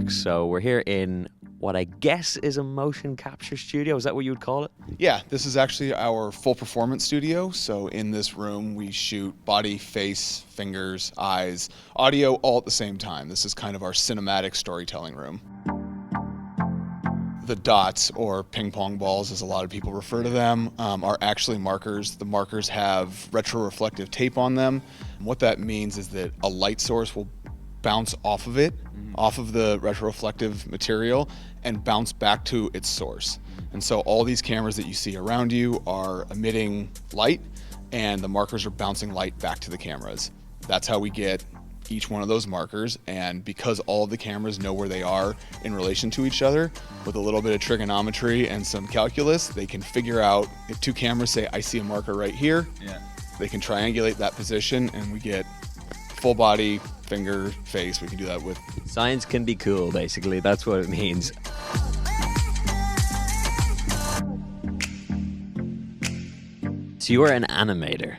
So we're here in what I guess is a motion capture studio. Is that what you would call it? Yeah, this is actually our full performance studio. So in this room, we shoot body, face, fingers, eyes, audio all at the same time. This is kind of our cinematic storytelling room. The dots, or ping pong balls as a lot of people refer to them, are actually markers. The markers have retroreflective tape on them. What that means is that a light source will bounce off of it, off of the retroreflective material, and bounce back to its source. And so all these cameras that you see around you are emitting light, and the markers are bouncing light back to the cameras. That's how we get each one of those markers, and because all of the cameras know where they are in relation to each other, with a little bit of trigonometry and some calculus, they can figure out if two cameras say, I see a marker right here, they can triangulate that position, and we get full body, finger, face. We can do that with... Science can be cool, basically. That's what it means. So you are an animator.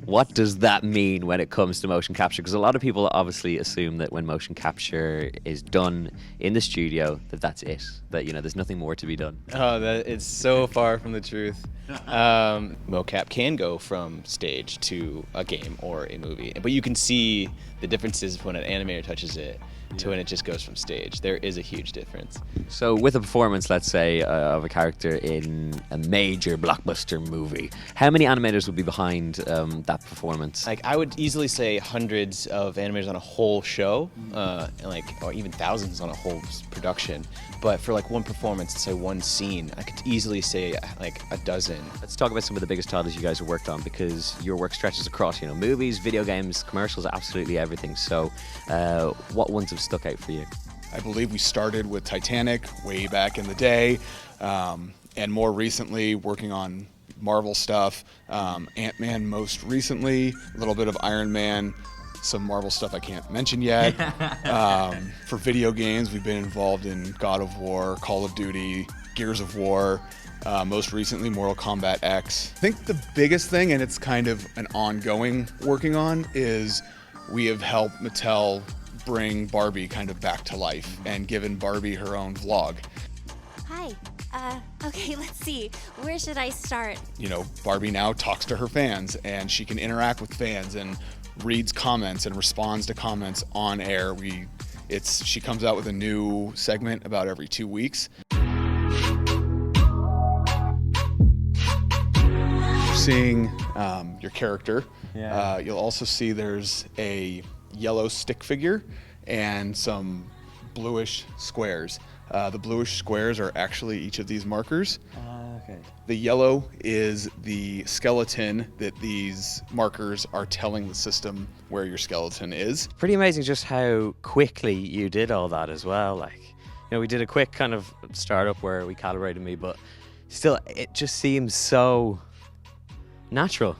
What does that mean when it comes to motion capture? Because a lot of people obviously assume that when motion capture is done in the studio, that's it. That, you know, there's nothing more to be done. Oh, that it's so far from the truth. Mocap can go from stage to a game or a movie, but you can see the differences when an animator touches it to when it just goes from stage. There is a huge difference. So with a performance, let's say, of a character in a major blockbuster movie, how many animators would be behind that performance? Like, I would easily say hundreds of animators on a whole show, or even thousands on a whole production. But for like one performance, say one scene, I could easily say like a dozen. Let's talk about some of the biggest titles you guys have worked on, because your work stretches across, you know, movies, video games, commercials, absolutely everything. So what ones have stuck out for you? I believe we started with Titanic way back in the day, and more recently working on Marvel stuff, Ant-Man most recently, a little bit of Iron Man, some Marvel stuff I can't mention yet. For video games, we've been involved in God of War, Call of Duty, Gears of War, most recently Mortal Kombat X. I think the biggest thing, and it's kind of an ongoing working on, is we have helped Mattel bring Barbie kind of back to life and given Barbie her own vlog. Hi. Okay, let's see. Where should I start? You know, Barbie now talks to her fans, and she can interact with fans and reads comments and responds to comments on air. She comes out with a new segment about every 2 weeks. Seeing your character, you'll also see there's a yellow stick figure and some bluish squares. The bluish squares are actually each of these markers. Okay. The yellow is the skeleton that these markers are telling the system where your skeleton is. Pretty amazing just how quickly you did all that as well. Like, you know, we did a quick kind of startup where we calibrated me, but still, it just seems so natural.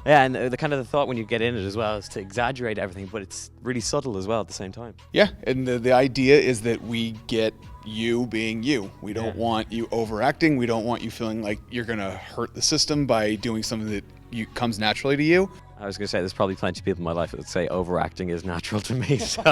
Yeah, and the kind of the thought when you get in it as well is to exaggerate everything, but it's really subtle as well at the same time. Yeah, and the idea is that we get you being you. We don't want you overacting. We don't want you feeling like you're going to hurt the system by doing something that comes naturally to you. I was going to say, there's probably plenty of people in my life that would say overacting is natural to me, so...